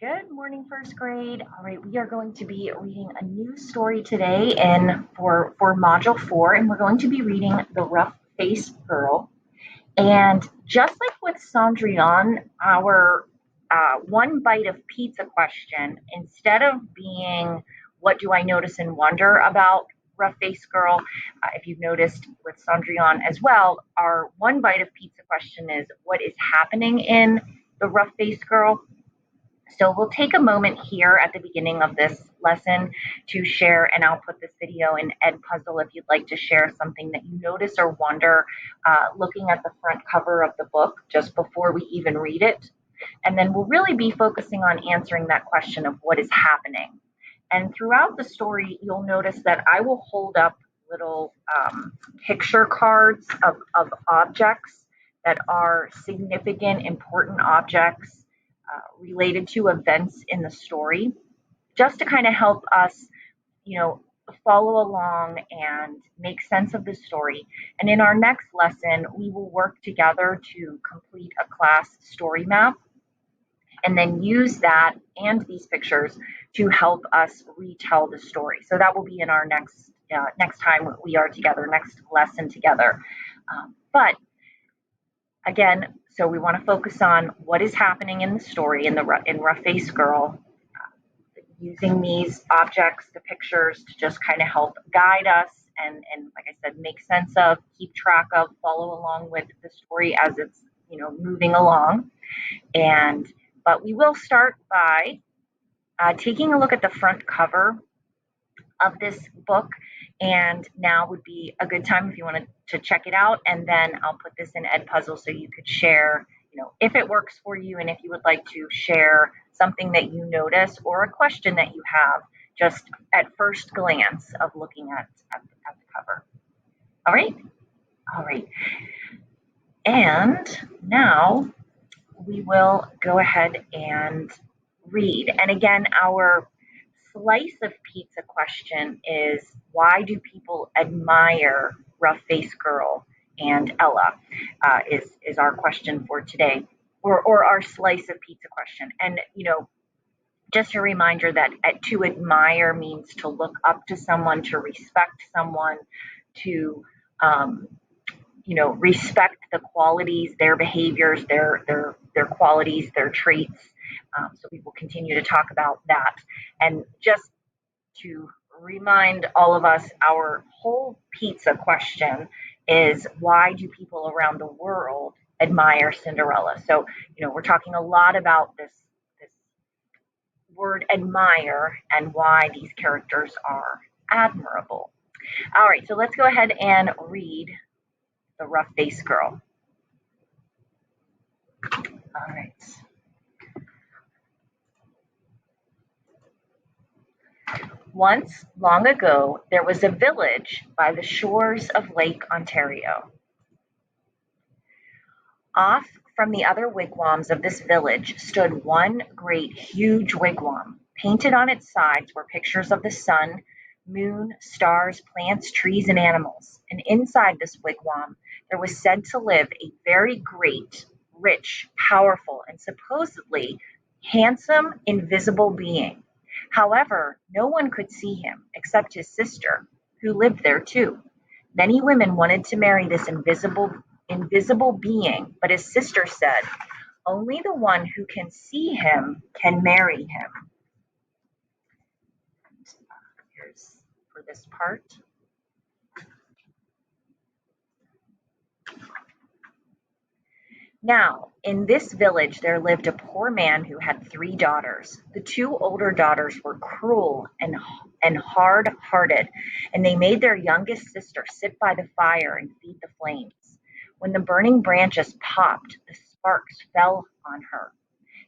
Good morning, first grade. All right, we are going to be reading a new story today in for Module 4, and we're going to be reading The Rough Faced Girl. And just like with Cendrillon, our one bite of pizza question, instead of being what do I notice and wonder about Rough Faced Girl, if you've noticed with Cendrillon as well, our one bite of pizza question is what is happening in The Rough Faced Girl. So we'll take a moment here at the beginning of this lesson to share, and I'll put this video in Edpuzzle if you'd like to share something that you notice or wonder looking at the front cover of the book just before we even read it. And then we'll really be focusing on answering that question of what is happening. And throughout the story, you'll notice that I will hold up little picture cards of objects that are significant, important objects related to events in the story, just to kind of help us, follow along and make sense of the story. And in our next lesson, we will work together to complete a class story map and then use that and these pictures to help us retell the story. So that will be in our next time we are together, next lesson together. But again, so we want to focus on what is happening in the story in Rough Faced Girl, using these objects, the pictures, to just kind of help guide us and like I said, make sense of, keep track of, follow along with the story as it's moving along. But we will start by taking a look at the front cover of this book, and now would be a good time if you wanted to check it out, and then I'll put this in Edpuzzle so you could share, if it works for you, and if you would like to share something that you notice or a question that you have just at first glance of looking at the cover. All right. And now we will go ahead and read. And again, our slice of pizza question is, why do people admire Rough Faced Girl and Ella, is our question for today, or our slice of pizza question. And just a reminder that to admire means to look up to someone, to respect someone, to respect the qualities, their behaviors, their qualities, their traits. So we will continue to talk about that. And just to remind all of us, our whole pizza question is, why do people around the world admire Cinderella? So, we're talking a lot about this word admire and why these characters are admirable. All right, so let's go ahead and read The Rough Faced Girl. All right. Once, long ago, there was a village by the shores of Lake Ontario. Off from the other wigwams of this village stood one great huge wigwam. Painted on its sides were pictures of the sun, moon, stars, plants, trees, and animals. And inside this wigwam, there was said to live a very great, rich, powerful, and supposedly handsome, invisible being. However, no one could see him except his sister, who lived there too. Many women wanted to marry this invisible being, but his sister said, only the one who can see him can marry him. Here's for this part. Now, in this village there lived a poor man who had 3 daughters. The 2 older daughters were cruel and hard-hearted, and they made their youngest sister sit by the fire and feed the flames. When the burning branches popped, the sparks fell on her.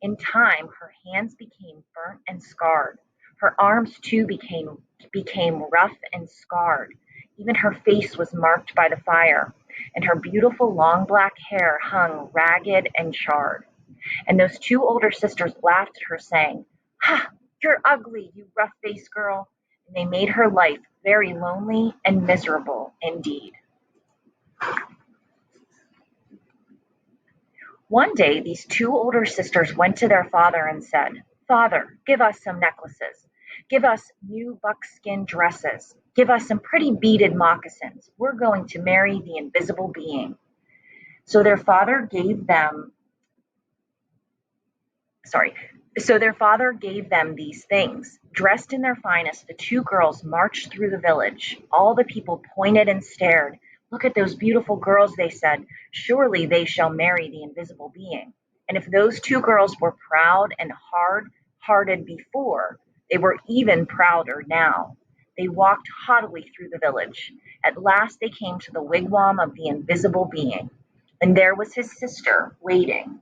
In time, her hands became burnt and scarred. Her arms too became rough and scarred. Even her face was marked by the fire, and her beautiful long black hair hung ragged and charred. And those 2 older sisters laughed at her, saying, "Ha! You're ugly, you rough-faced girl." And they made her life very lonely and miserable indeed. One day, these 2 older sisters went to their father and said, "Father, give us some necklaces. Give us new buckskin dresses. Give us some pretty beaded moccasins. We're going to marry the invisible being." So their father gave them sorry. So their father gave them these things. Dressed in their finest, the two girls marched through the village. All the people pointed and stared. "Look at those beautiful girls," they said. "Surely they shall marry the invisible being." And if those two girls were proud and hard-hearted before, they were even prouder now. They walked haughtily through the village. At last they came to the wigwam of the invisible being, and there was his sister waiting.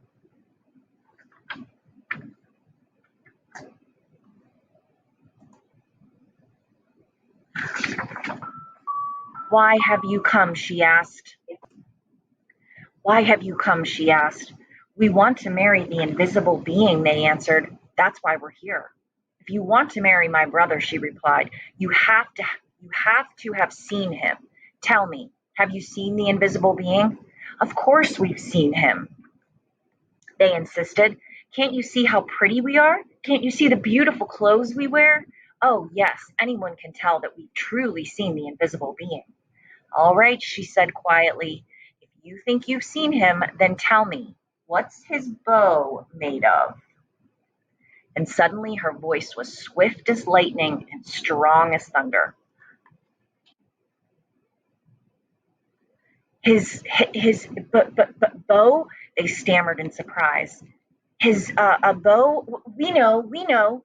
"Why have you come?" she asked. "Why have you come?" she asked. "We want to marry the invisible being," they answered. "That's why we're here." "If you want to marry my brother," she replied, "you have to have seen him. Tell me, have you seen the invisible being?" "Of course we've seen him," they insisted. "Can't you see how pretty we are? Can't you see the beautiful clothes we wear?" "Oh, yes, anyone can tell that we've truly seen the invisible being." "All right," she said quietly. "If you think you've seen him, then tell me, what's his bow made of?" And suddenly her voice was swift as lightning and strong as thunder. His bow, they stammered in surprise. His a bow? We know.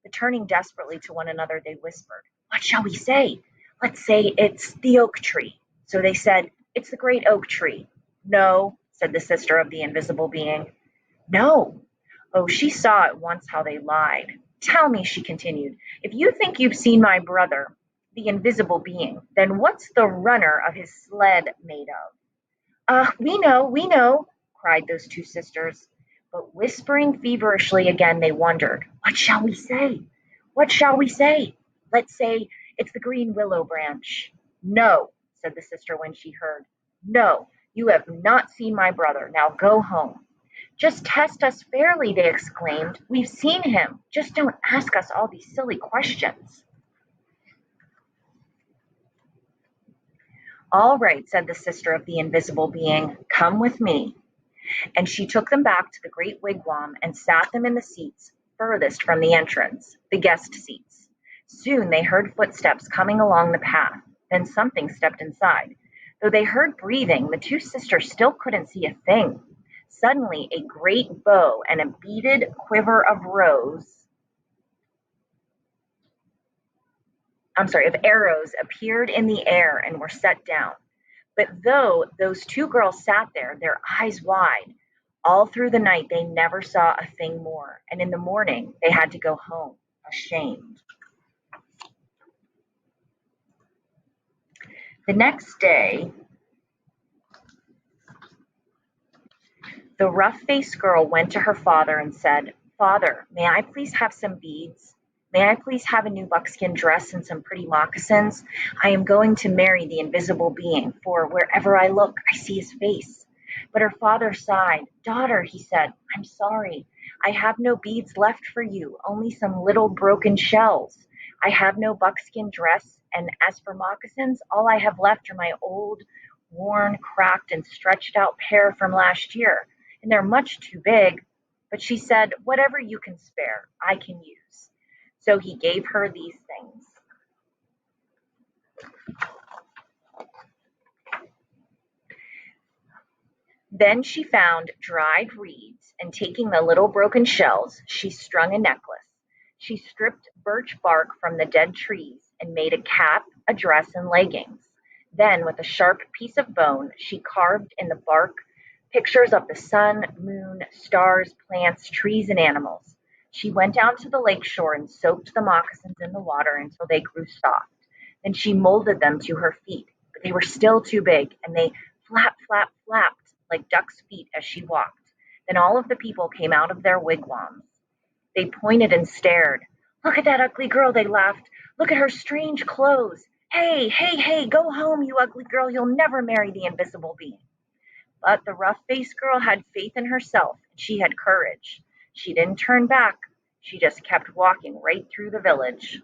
But turning desperately to one another, they whispered, "What shall we say?" "Let's say it's the oak tree." So they said, "It's the great oak tree." "No," said the sister of the invisible being. "No." Oh, she saw at once how they lied. "Tell me," she continued, "if you think you've seen my brother, the invisible being, then what's the runner of his sled made of?" "Ah, we know," cried those two sisters. But whispering feverishly again, they wondered, "What shall we say? What shall we say?" "Let's say it's the green willow branch." "No," said the sister when she heard. "No, you have not seen my brother. Now go home." "Just test us fairly," they exclaimed. "We've seen him. Just don't ask us all these silly questions." "All right," said the sister of the invisible being. "Come with me." And she took them back to the great wigwam and sat them in the seats furthest from the entrance, the guest seats. Soon they heard footsteps coming along the path. Then something stepped inside. Though they heard breathing, the two sisters still couldn't see a thing. Suddenly a great bow and a beaded quiver of arrows appeared in the air and were set down. But though those two girls sat there, their eyes wide, all through the night they never saw a thing more, and in the morning they had to go home, ashamed. The next day, the rough-faced girl went to her father and said, "Father, may I please have some beads? May I please have a new buckskin dress and some pretty moccasins? I am going to marry the invisible being, for wherever I look, I see his face." But her father sighed. "Daughter," he said, "I'm sorry. I have no beads left for you, only some little broken shells. I have no buckskin dress, and as for moccasins, all I have left are my old, worn, cracked, and stretched out pair from last year, and they're much too big." But she said, "Whatever you can spare, I can use." So he gave her these things. Then she found dried reeds, and taking the little broken shells, she strung a necklace. She stripped birch bark from the dead trees and made a cap, a dress, and leggings. Then, with a sharp piece of bone, she carved in the bark pictures of the sun, moon, stars, plants, trees, and animals. She went down to the lake shore and soaked the moccasins in the water until they grew soft. Then she molded them to her feet, but they were still too big, and they flapped like ducks' feet as she walked. Then all of the people came out of their wigwams. They pointed and stared. "Look at that ugly girl," they laughed. "Look at her strange clothes. Hey, hey, hey, go home, you ugly girl. You'll never marry the invisible being." But the rough-faced girl had faith in herself, and she had courage. She didn't turn back. She just kept walking right through the village.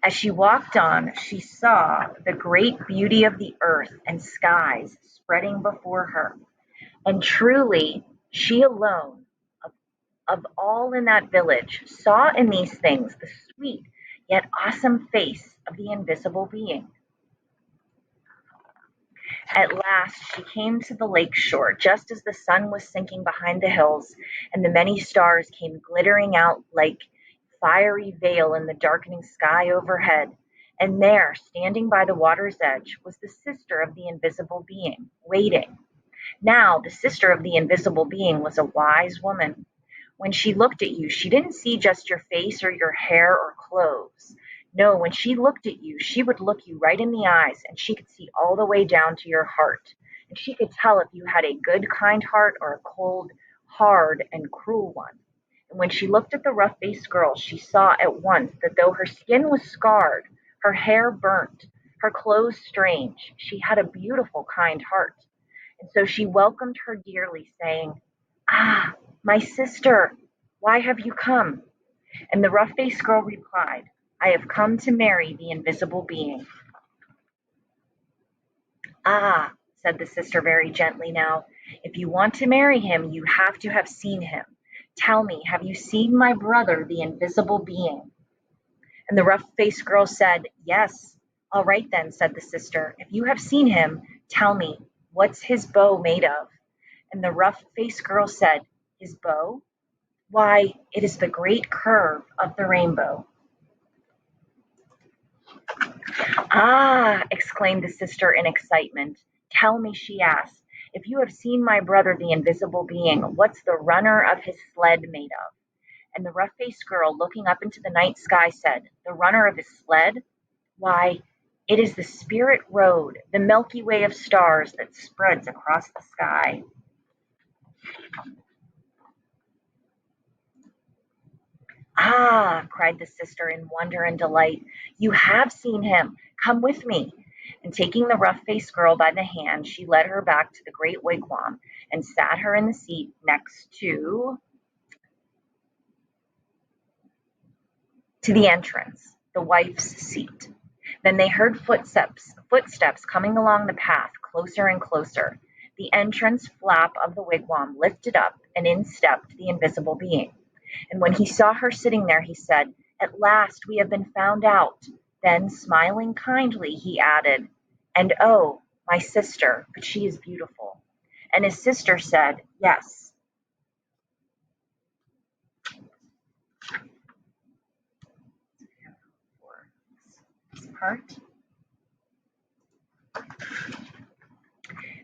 As she walked on, she saw the great beauty of the earth and skies spreading before her. And truly, she alone, of, of all in that village, saw in these things the sweet yet awesome face of the invisible being. At last she came to the lake shore just as the sun was sinking behind the hills, and the many stars came glittering out like fiery veil in the darkening sky overhead. And there, standing by the water's edge, was the sister of the invisible being, waiting. Now, the sister of the invisible being was a wise woman. When she looked at you, she didn't see just your face or your hair or clothes. No, when she looked at you, she would look you right in the eyes, and she could see all the way down to your heart. And she could tell if you had a good, kind heart or a cold, hard, and cruel one. And when she looked at the rough-faced girl, she saw at once that though her skin was scarred, her hair burnt, her clothes strange, she had a beautiful, kind heart. And so she welcomed her dearly, saying, "Ah, my sister, why have you come?" And the rough-faced girl replied, "I have come to marry the invisible being." "Ah," said the sister very gently now, "if you want to marry him, you have to have seen him. Tell me, have you seen my brother, the invisible being?" And the rough-faced girl said, "Yes." "All right then," said the sister, "if you have seen him, tell me, what's his bow made of?" And the rough-faced girl said, "His bow? Why, it is the great curve of the rainbow." "Ah!" exclaimed the sister in excitement. "Tell me," she asked, "if you have seen my brother, the invisible being, what's the runner of his sled made of?" And the rough-faced girl, looking up into the night sky, said, "The runner of his sled? Why, it is the spirit road, the Milky Way of stars that spreads across the sky." "Ah!" cried the sister in wonder and delight. "You have seen him. Come with me." And taking the rough-faced girl by the hand, she led her back to the great wigwam and sat her in the seat next to the entrance, the wife's seat. Then they heard footsteps coming along the path, closer and closer. The entrance flap of the wigwam lifted up, and in stepped the invisible being. And when he saw her sitting there, he said, "At last we have been found out." Then, smiling kindly, he added, "And oh, my sister, but she is beautiful." And his sister said, "Yes." For this part.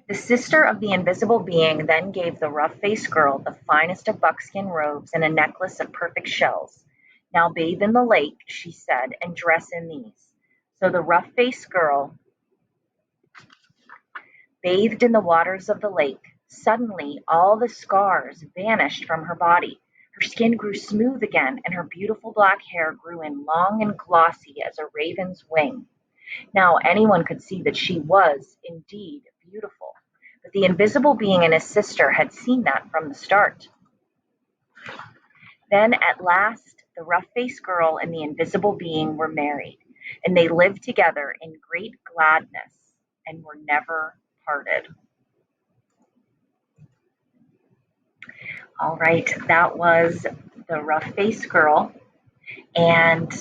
The sister of the invisible being then gave the rough-faced girl the finest of buckskin robes and a necklace of perfect shells. "Now bathe in the lake," she said, "and dress in these." So the rough-faced girl bathed in the waters of the lake. Suddenly all the scars vanished from her body. Her skin grew smooth again, and her beautiful black hair grew in long and glossy as a raven's wing. Now anyone could see that she was indeed beautiful, but the invisible being and his sister had seen that from the start. Then at last the rough-faced girl and the invisible being were married, and they lived together in great gladness and were never parted. All right, that was the rough-faced girl. And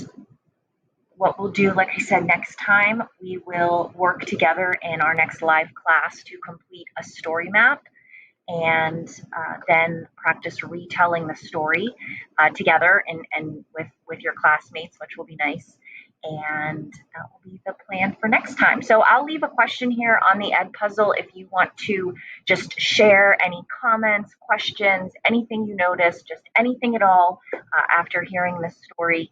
what we'll do, like I said, next time we will work together in our next live class to complete a story map and then practice retelling the story together and with your classmates, which will be nice. And that will be the plan for next time. So I'll leave a question here on the Ed Puzzle if you want to just share any comments, questions, anything you notice, just anything at all after hearing this story.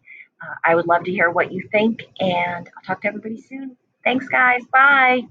I would love to hear what you think, and I'll talk to everybody soon. Thanks, guys. Bye.